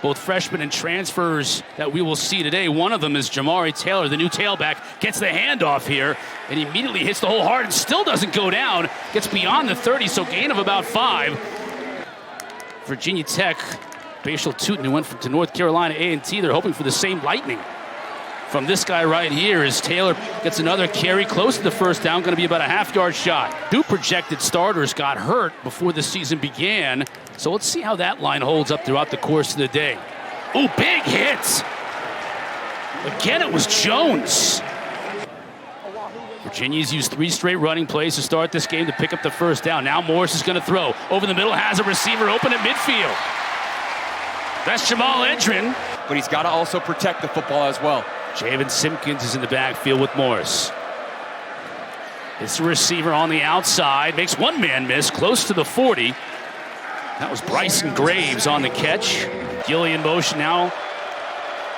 both freshmen and transfers that we will see today. One of them is Jamari Taylor, the new tailback, gets the handoff here and immediately hits the hole hard and still doesn't go down. Gets beyond the 30, so gain of about 5. Virginia Tech, Bashal Tootin, who went to North Carolina A&T, they're hoping for the same lightning from this guy right here as Taylor gets another carry close to the first down, going to be about a half-yard shot. Two projected starters got hurt before the season began, so let's see how that line holds up throughout the course of the day. Ooh, big hit! Again, it was Jones. Virginia's used 3 straight running plays to start this game to pick up the first down. Now Morris is going to throw. Over the middle, has a receiver open at midfield. That's Jamal Edrin. But he's got to also protect the football as well. Javen Simpkins is in the backfield with Morris. It's the receiver on the outside. Makes one man miss, close to the 40. That was Bryson Graves on the catch. Gilly in motion now.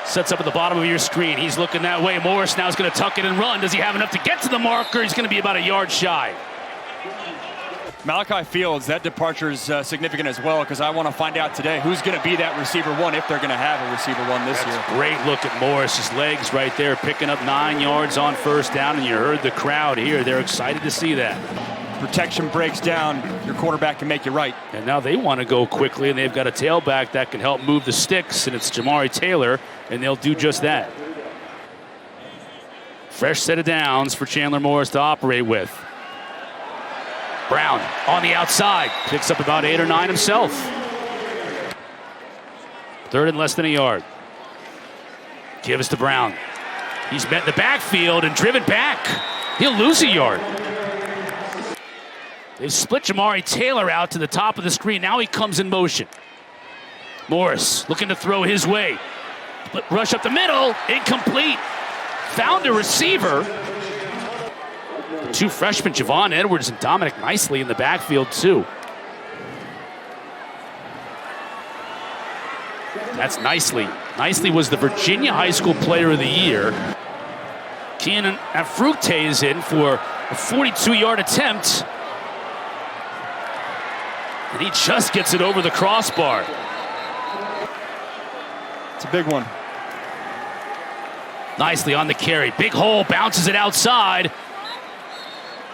Sets up at the bottom of your screen. He's looking that way. Morris now is going to tuck it and run. Does he have enough to get to the marker? He's going to be about a yard shy. Malachi Fields, that departure is significant as well, because I want to find out today who's going to be that receiver one if they're going to have a receiver one this year. Great look at Morris's legs right there, picking up 9 yards on first down, and you heard the crowd here. They're excited to see that. Protection breaks down, your quarterback can make you right. And now they want to go quickly, and they've got a tailback that can help move the sticks, and it's Jamari Taylor, and they'll do just that. Fresh set of downs for Chandler Morris to operate with. Brown on the outside, picks up about 8 or 9 himself. 3rd and less than a yard. Give us to Brown. He's met in the backfield and driven back. He'll lose a yard. They split Jamari Taylor out to the top of the screen. Now he comes in motion. Morris looking to throw his way. Rush up the middle, incomplete. Found a receiver. 2 freshmen, Javon Edwards and Dominic Nicely in the backfield too. That's Nicely. Nicely was the Virginia High School Player of the Year. Keenan Afrukte is in for a 42-yard attempt. And he just gets it over the crossbar. It's a big one. Nicely on the carry. Big hole, bounces it outside.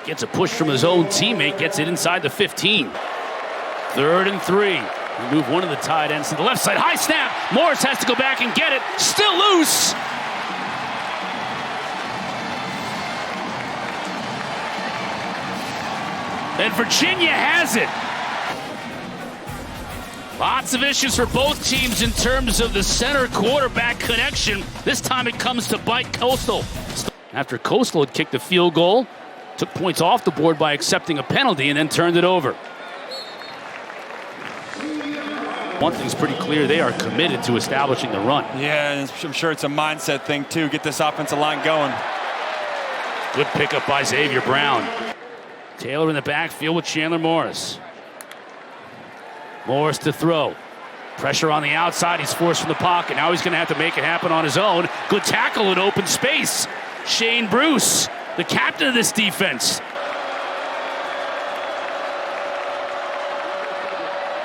Gets a push from his own teammate, gets it inside the 15. 3rd and 3. We move one of the tight ends to the left side. High snap. Morris has to go back and get it. Still loose. And Virginia has it. Lots of issues for both teams in terms of the center quarterback connection. This time it comes to bite Coastal. After Coastal had kicked the field goal, took points off the board by accepting a penalty and then turned it over. One thing's pretty clear, they are committed to establishing the run. Yeah, and I'm sure it's a mindset thing too. Get this offensive line going. Good pickup by Xavier Brown. Taylor in the backfield with Chandler Morris. Morris to throw. Pressure on the outside, he's forced from the pocket. Now he's going to have to make it happen on his own. Good tackle in open space. Shane Bruce, the captain of this defense.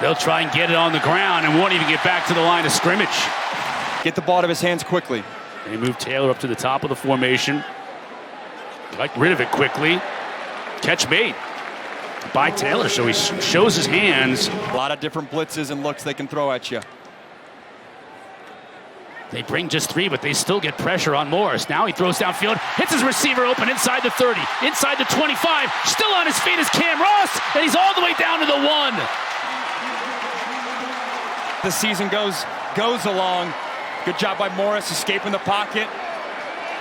They'll try and get it on the ground and won't even get back to the line of scrimmage. Get the ball out of his hands quickly. They move Taylor up to the top of the formation. Got rid of it quickly. Catch made by Taylor, so he shows his hands. A lot of different blitzes and looks they can throw at you. They bring just 3, but they still get pressure on Morris. Now he throws downfield, hits his receiver open inside the 30, inside the 25. Still on his feet is Cam Ross, and he's all the way down to the 1. The season goes along. Good job by Morris escaping the pocket.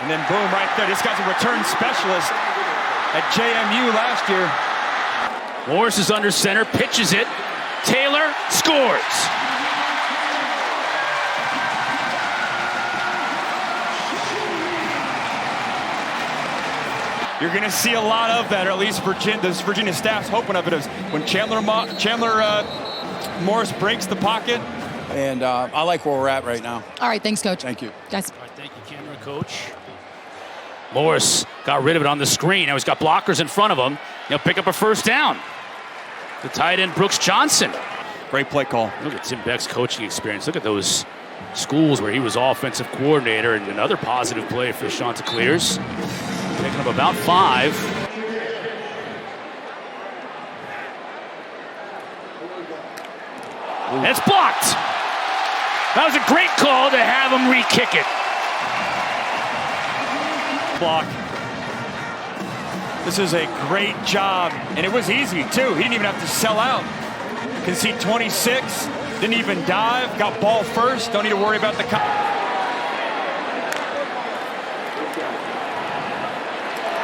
And then boom, right there. This guy's a return specialist at JMU last year. Morris is under center, pitches it. Taylor scores. You're going to see a lot of that, or at least this Virginia staff's hoping of it, is when Chandler Morris breaks the pocket. And I like where we're at right now. All right, thanks, Coach. Thank you. Guys. All right, thank you, camera coach. Morris got rid of it on the screen. Now he's got blockers in front of him. He'll pick up a first down. The tight end, Brooks Johnson. Great play call. Look at Tim Beck's coaching experience. Look at those schools where he was offensive coordinator, and another positive play for Chanticleers. Picking up about 5. It's blocked. That was a great call to have him re-kick it. Block. This is a great job, and it was easy too. He didn't even have to sell out. Concede 26, didn't even dive, got ball first, don't need to worry about the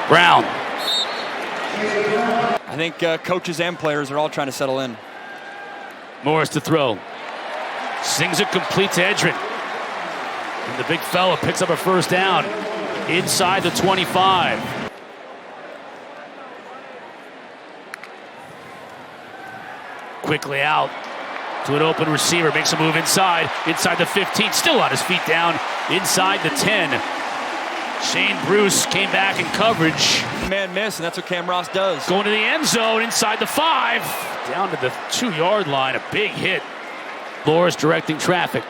Brown. I think coaches and players are all trying to settle in. Morris to throw. Sings it complete to Edgerrin. And the big fella picks up a first down inside the 25. Quickly out to an open receiver, makes a move inside the 15, still on his feet down, inside the 10. Shane Bruce came back in coverage. Man miss, and that's what Cam Ross does. Going to the end zone, inside the 5, down to the 2-yard line, a big hit. Morris directing traffic.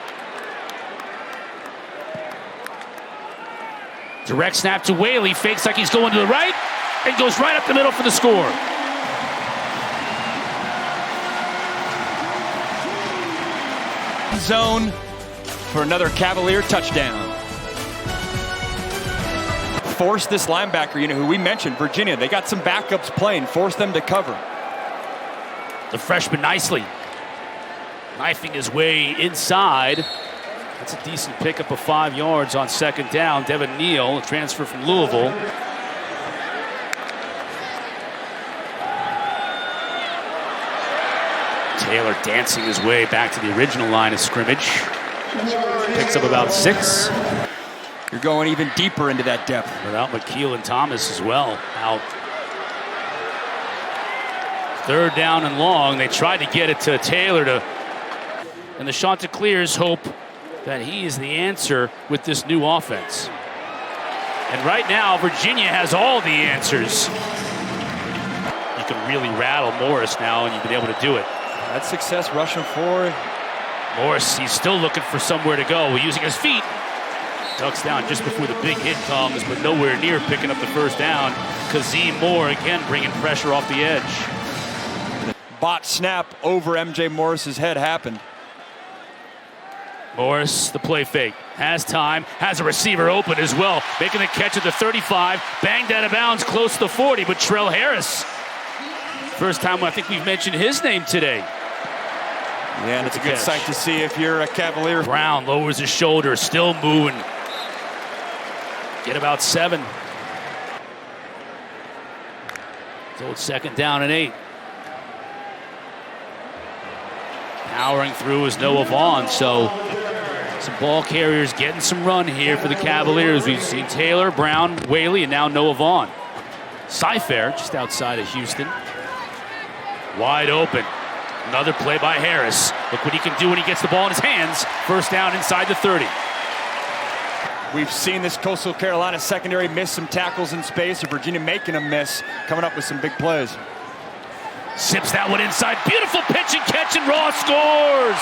Direct snap to Whaley, fakes like he's going to the right, and goes right up the middle for the score. Zone for another Cavalier touchdown. Force this linebacker, who we mentioned, Virginia. They got some backups playing. Force them to cover. The freshman nicely knifing his way inside. That's a decent pickup of 5 yards on second down. Devin Neal, a transfer from Louisville. Taylor dancing his way back to the original line of scrimmage. Picks up about 6. You're going even deeper into that depth. Without McKeel and Thomas as well out. Third down and long. They tried to get it to Taylor and the Chanticleers hope that he is the answer with this new offense. And right now, Virginia has all the answers. You can really rattle Morris now, and you've been able to do it. That's success rushing forward. Morris, he's still looking for somewhere to go. Using his feet. Ducks down just before the big hit comes, but nowhere near picking up the first down. Kazim Moore again bringing pressure off the edge. Bot snap over MJ Morris's head happened. Morris, the play fake, has time, has a receiver open as well, making the catch at the 35, banged out of bounds close to the 40, but Trell Harris, first time I think we've mentioned his name today. Yeah, and it's a good sight to see if you're a Cavalier. Brown lowers his shoulder, still moving. Get about 7. So it's second down and 8. Powering through is Noah Vaughn, so some ball carriers getting some run here for the Cavaliers. We've seen Taylor, Brown, Whaley, and now Noah Vaughn. Cy-Fair just outside of Houston. Wide open. Another play by Harris. Look what he can do when he gets the ball in his hands. First down inside the 30. We've seen this Coastal Carolina secondary miss some tackles in space, or Virginia making them miss, coming up with some big plays. Sips that one inside. Beautiful pitch and catch, and Ross scores.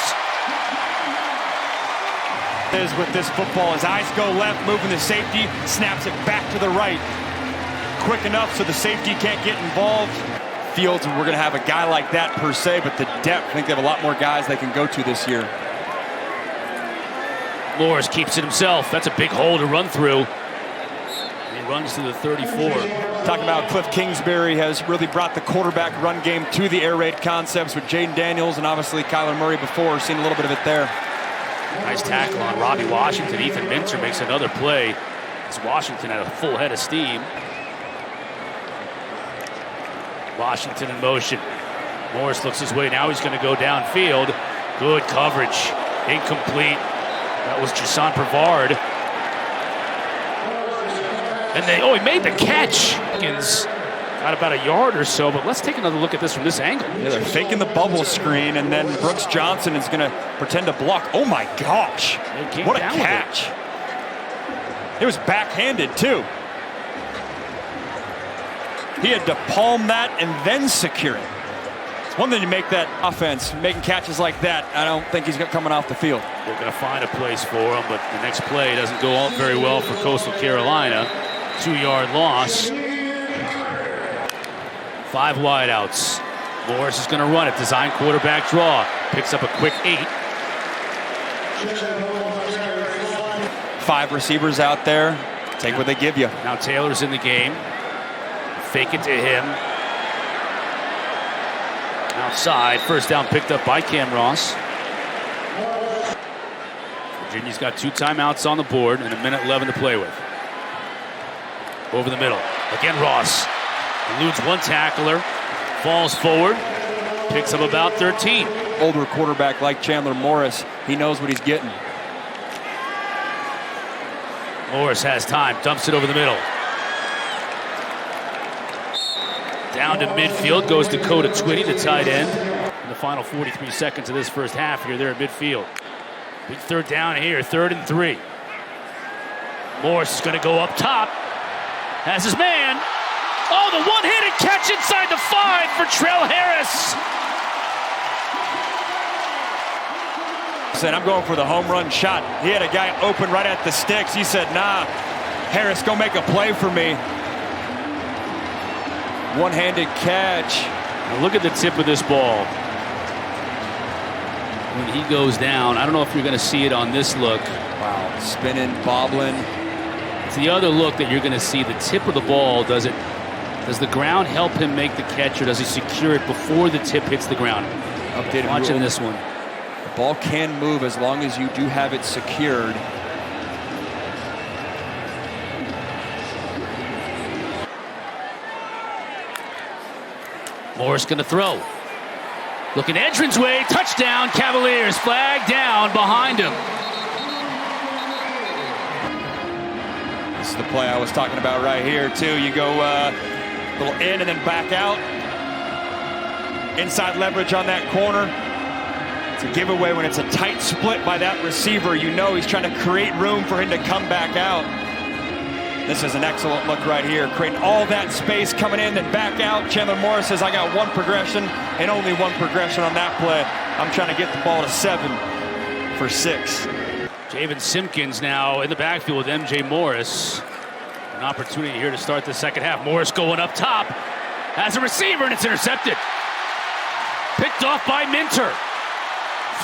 Is with this football, his eyes go left, moving the safety, snaps it back to the right. Quick enough so the safety can't get involved. Fields, we're going to have a guy like that per se, but the depth, I think they have a lot more guys they can go to this year. Morris keeps it himself. That's a big hole to run through. He runs to the 34. Talking about Cliff Kingsbury has really brought the quarterback run game to the air raid concepts with Jaden Daniels and obviously Kyler Murray before. Seen a little bit of it there. Nice tackle on Robbie Washington. Ethan Minter makes another play as Washington had a full head of steam. Washington in motion. Morris looks his way. Now he's going to go downfield. Good coverage. Incomplete. That was Jason Brevard. And he made the catch. Got about a yard or so, but let's take another look at this from this angle. Yeah, they're faking the bubble screen, and then Brooks Johnson is going to pretend to block. Oh my gosh. What a catch. It was backhanded too. He had to palm that and then secure it. That's one thing to make that offense, making catches like that, I don't think he's coming off the field. They're going to find a place for him, but the next play doesn't go out very well for Coastal Carolina. 2-yard loss. 5 wideouts. Morris is going to run it. Design quarterback draw. Picks up a quick 8. 5 receivers out there. Take what they give you. Now Taylor's in the game. Fake it to him. Outside. First down picked up by Cam Ross. Virginia's got 2 timeouts on the board and 1:11 to play with. Over the middle. Again, Ross eludes one tackler. Falls forward. Picks up about 13. Older quarterback like Chandler Morris. He knows what he's getting. Morris has time. Dumps it over the middle. Down to midfield goes Dakota Twitty, the tight end. In the final 43 seconds of this first half here, they're at midfield. Big third down here, 3rd and 3. Morris is going to go up top. Has his man. Oh, the one-handed catch inside the 5 for Trell Harris. Said, I'm going for the home run shot. He had a guy open right at the sticks. He said, nah, Harris, go make a play for me. One-handed catch. Now look at the tip of this ball. When he goes down, I don't know if you're going to see it on this look. Wow, spinning, bobbling. It's the other look that you're going to see. The tip of the ball, does the ground help him make the catch, or does he secure it before the tip hits the ground? Updated Watching rule. this one. The ball can move as long as you do have it secured. Morris going to throw. Looking entranceway, touchdown, Cavaliers. Flag down behind him. This is the play I was talking about right here, too. You go a little in and then back out. Inside leverage on that corner. It's a giveaway when it's a tight split by that receiver. You know he's trying to create room for him to come back out. This is an excellent look right here, creating all that space, coming in and back out. Chandler Morris says, I got 1 progression and only 1 progression on that play. I'm trying to get the ball to 7 for 6. Javen Simpkins now in the backfield with MJ Morris. An opportunity here to start the second half. Morris going up top, has a receiver, and it's intercepted. Picked off by Minter.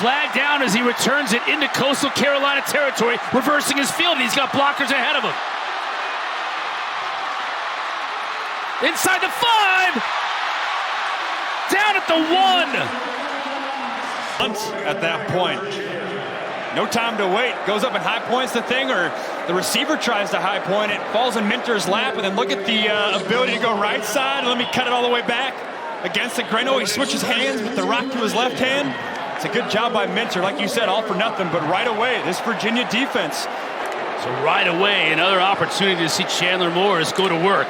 Flag down as he returns it into Coastal Carolina territory, reversing his field, and he's got blockers ahead of him. Inside the 5, down at the 1. At that point, no time to wait. Goes up and high points the thing, or the receiver tries to high point it, falls in Minter's lap, and then look at the ability to go right side. Let me cut it all the way back against the grain. Oh, he switches hands with the rock to his left hand. It's a good job by Minter, like you said, all for nothing, but right away, this Virginia defense. So right away, another opportunity to see Chandler Morris go to work.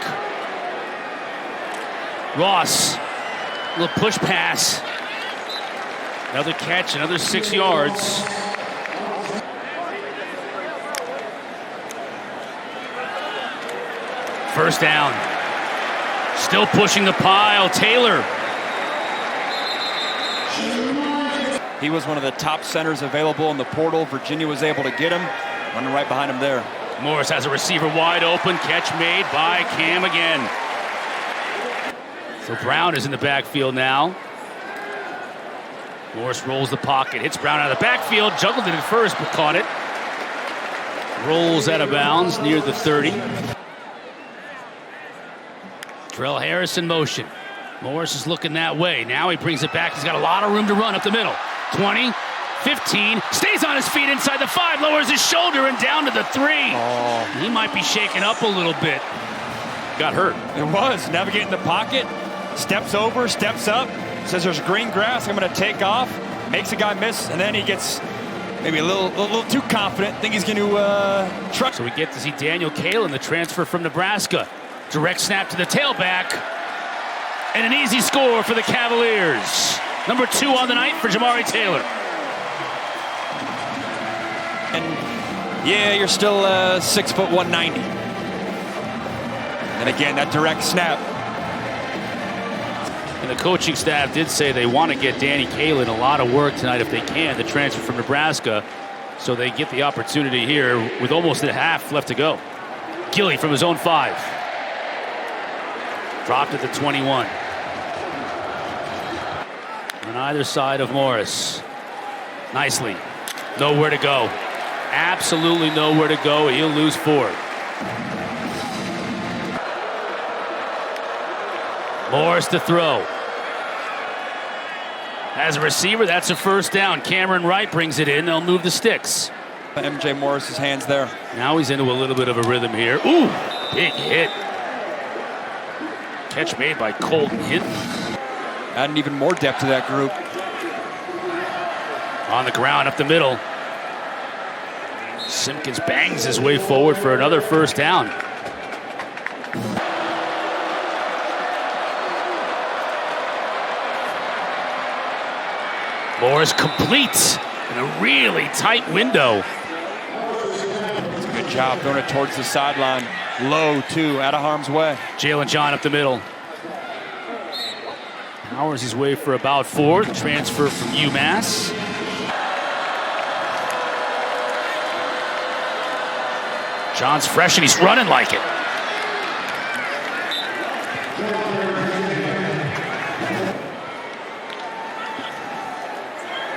Ross, a little push pass. Another catch, another 6 yards. First down. Still pushing the pile, Taylor. He was one of the top centers available in the portal. Virginia was able to get him. Running right behind him there. Morris has a receiver wide open. Catch made by Cam again. So Brown is in the backfield now. Morris rolls the pocket, hits Brown out of the backfield, juggled it at first, but caught it. Rolls out of bounds near the 30. Trell Harris in motion. Morris is looking that way. Now he brings it back. He's got a lot of room to run up the middle. 20, 15, stays on his feet inside the 5, lowers his shoulder and down to the 3. Oh. He might be shaken up a little bit. Got hurt. It was. Navigating the pocket. Steps over, steps up. Says there's green grass. I'm going to take off. Makes a guy miss, and then he gets maybe a little too confident. Think he's going to truck. So we get to see Daniel Kalen, the transfer from Nebraska. Direct snap to the tailback. And an easy score for the Cavaliers. Number 2 on the night for Jamari Taylor. And yeah, you're still 6 foot 190. And again, that direct snap. And the coaching staff did say they want to get Danny Kalen a lot of work tonight if they can, the transfer from Nebraska. So they get the opportunity here with almost a half left to go. Gilly from his own 5. Dropped at the 21. On either side of Morris. Nicely. Nowhere to go. Absolutely nowhere to go. He'll lose 4. Morris to throw. As a receiver, that's a first down. Cameron Wright brings it in. They'll move the sticks. MJ Morris's hands there. Now he's into a little bit of a rhythm here. Ooh, big hit. Catch made by Colton Hinton. Adding even more depth to that group. On the ground, up the middle. Simpkins bangs his way forward for another first down. Morris completes in a really tight window. It's a good job throwing it towards the sideline. Low, too, out of harm's way. Jalen John up the middle. Powers his way for about 4. The transfer from UMass. John's fresh and he's running like it.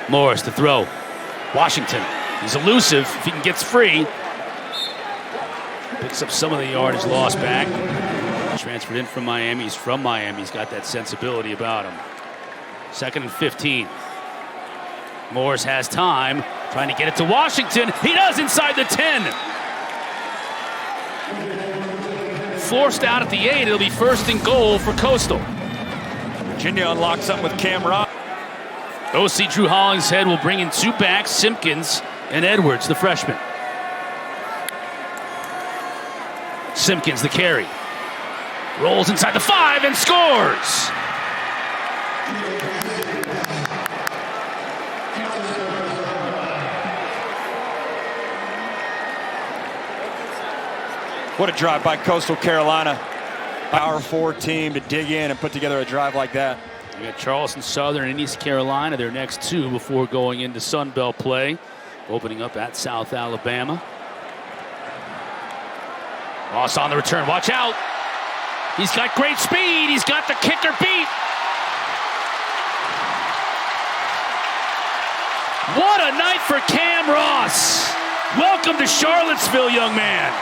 Morris to throw. Washington. He's elusive if he gets free. Picks up some of the yardage lost back. Transferred in from Miami. He's from Miami. He's got that sensibility about him. 2nd and 15. Morris has time. Trying to get it to Washington. He does inside the 10. Forced out at the 8. It'll be 1st and goal for Coastal. Virginia unlocks something with Cam Rock. OC Drew Hollingshead will bring in 2 backs, Simpkins and Edwards, the freshman. Simpkins, the carry. Rolls inside the 5 and scores. What a drive by Coastal Carolina. Power 4 team to dig in and put together a drive like that. We got Charleston Southern and East Carolina, their next 2 before going into Sun Belt play. Opening up at South Alabama. Ross on the return, watch out. He's got great speed, he's got the kicker beat. What a night for Cam Ross. Welcome to Charlottesville, young man.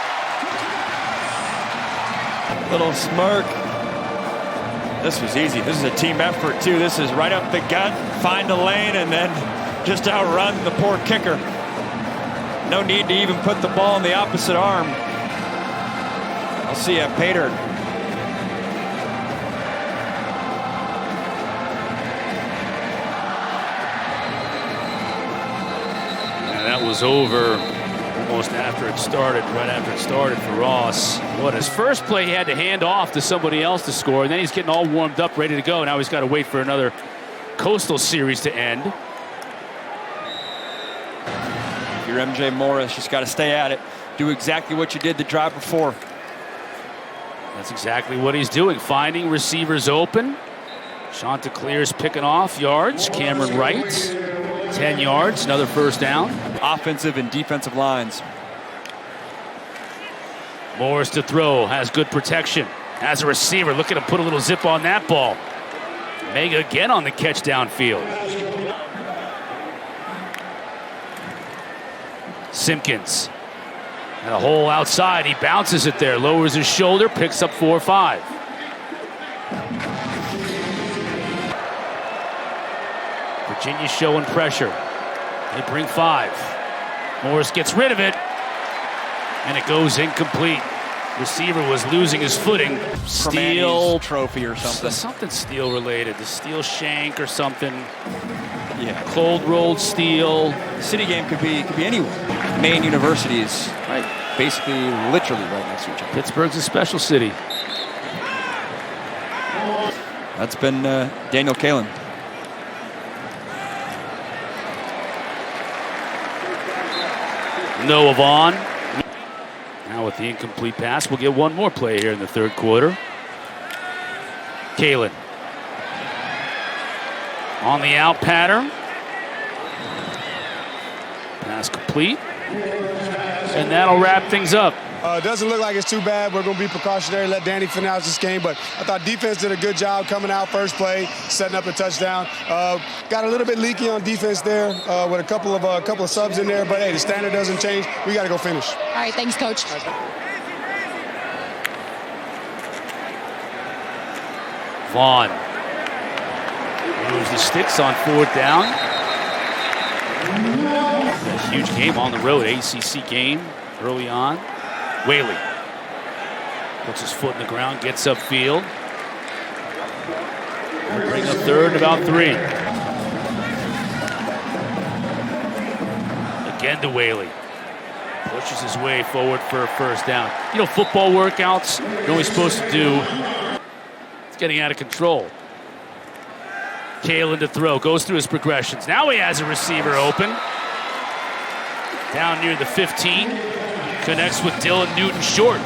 Little smirk. This was easy. This is a team effort, too. This is right up the gut, find a lane, and then just outrun the poor kicker. No need to even put the ball in the opposite arm. I'll see you, Pater. And that was over almost after it started, right after it started for Ross. What, his first play he had to hand off to somebody else to score, and then he's getting all warmed up, ready to go. Now he's got to wait for another Coastal series to end. If you're MJ Morris, just got to stay at it. Do exactly what you did the drive before. That's exactly what he's doing, finding receivers open. Chanticleer's picking off yards. Cameron Wright, 10 yards, another first down. Offensive and defensive lines. Morris to throw, has good protection. As a receiver, look at him put a little zip on that ball. Mega again on the catch downfield. Simpkins. And a hole outside, he bounces it there, lowers his shoulder, picks up 4 or 5. Virginia showing pressure. They bring 5. Morris gets rid of it, and it goes incomplete. Receiver was losing his footing. Steel trophy or something. Something steel related. The steel shank or something. Yeah. Cold rolled steel. City game could be anywhere. Maine University is right, basically literally right next to each other. Pittsburgh's a special city. That's been Daniel Kalen. Noah Vaughn. Now with the incomplete pass, we'll get one more play here in the 3rd quarter. Kalen. On the out pattern. Pass complete. And that'll wrap things up. Doesn't look like it's too bad. We're going to be precautionary, let Danny finish out this game. But I thought defense did a good job coming out first play, setting up a touchdown. Got a little bit leaky on defense there with a couple of subs in there. But, hey, the standard doesn't change. We got to go finish. All right, thanks, Coach. Vaughn moves the sticks on 4th down. A huge game on the road, ACC game early on. Whaley puts his foot in the ground, gets upfield. We'll bring up 3rd and about 3. Again to Whaley. Pushes his way forward for a 1st down. You know, football workouts, you're only supposed to do. It's getting out of control. Kalen to throw, goes through his progressions. Now he has a receiver open. Down near the 15. Connects with Dylan Newton short.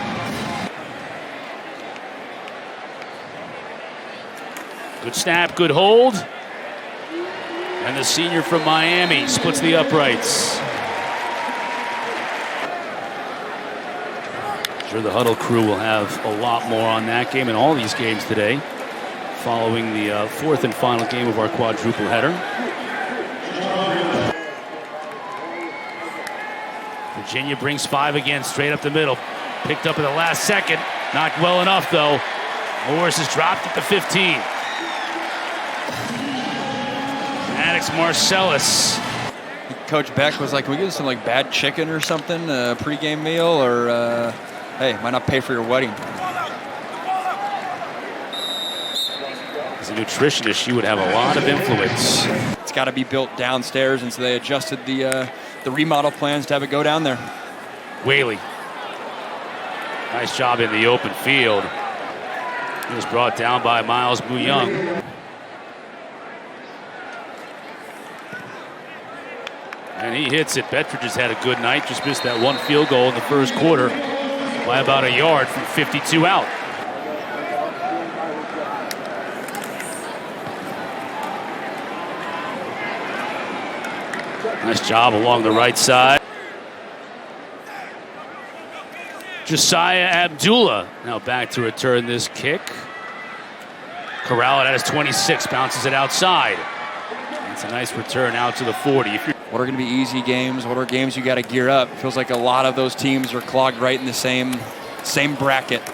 Good snap, good hold. And the senior from Miami splits the uprights. I'm sure the Huddle crew will have a lot more on that game and all these games today, following the 4th and final game of our quadruple header. Virginia brings 5 again, straight up the middle. Picked up at the last second. Not well enough, though. Morris is dropped at the 15. Maddox Marcellus. Coach Beck was like, can we get some like bad chicken or something, a pregame meal, or hey, might not pay for your wedding. As a nutritionist, she would have a lot of influence. It's got to be built downstairs, and so they adjusted the remodel plans to have it go down there. Whaley. Nice job in the open field. He was brought down by Miles Young. And he hits it. Bettridge has had a good night. Just missed that 1 field goal in the 1st quarter by about a yard from 52 out. Nice job along the right side. Josiah Abdullah now back to return this kick. Corral it at his 26, bounces it outside. It's a nice return out to the 40. What are going to be easy games? What are games you got to gear up? Feels like a lot of those teams are clogged right in the same bracket.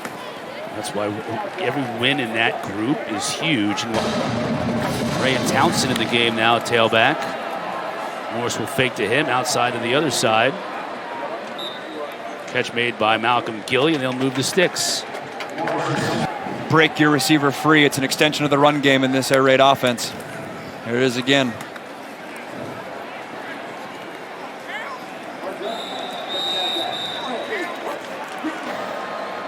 That's why every win in that group is huge. Ray and Townsend in the game now, tailback. Morris will fake to him outside to the other side. Catch made by Malcolm Gilly, and they'll move the sticks. Break your receiver free. It's an extension of the run game in this air raid offense. Here it is again.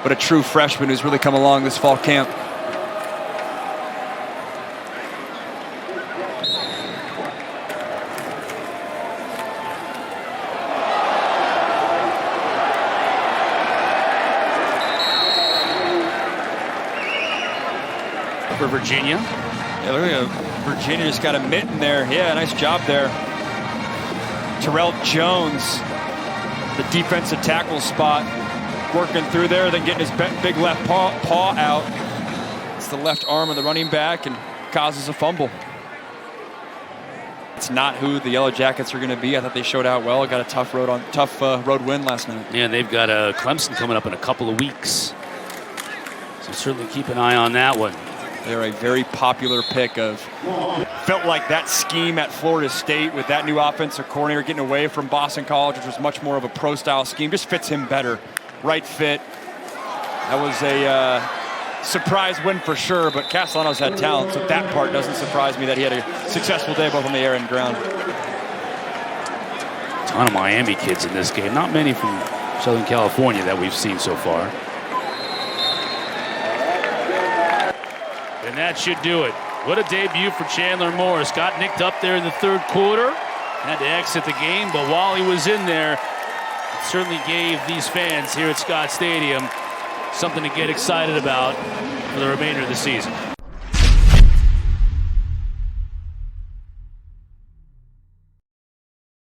But a true freshman who's really come along this fall camp. For Virginia. Yeah, look at Virginia just got a mitten there. Yeah, nice job there. Terrell Jones, the defensive tackle spot, working through there, then getting his big left paw out. It's the left arm of the running back and causes a fumble. It's not who the Yellow Jackets are going to be. I thought they showed out well. Got a tough road win last night. Yeah, they've got Clemson coming up in a couple of weeks. So certainly keep an eye on that one. They're a very popular pick of. Felt like that scheme at Florida State with that new offensive coordinator getting away from Boston College, which was much more of a pro-style scheme, just fits him better. Right fit. That was a surprise win for sure, but Castellanos had talent, so that part doesn't surprise me that he had a successful day both on the air and ground. A ton of Miami kids in this game. Not many from Southern California that we've seen so far. And that should do it. What a debut for Chandler Morris. Got nicked up there in the 3rd quarter. Had to exit the game, but while he was in there, it certainly gave these fans here at Scott Stadium something to get excited about for the remainder of the season.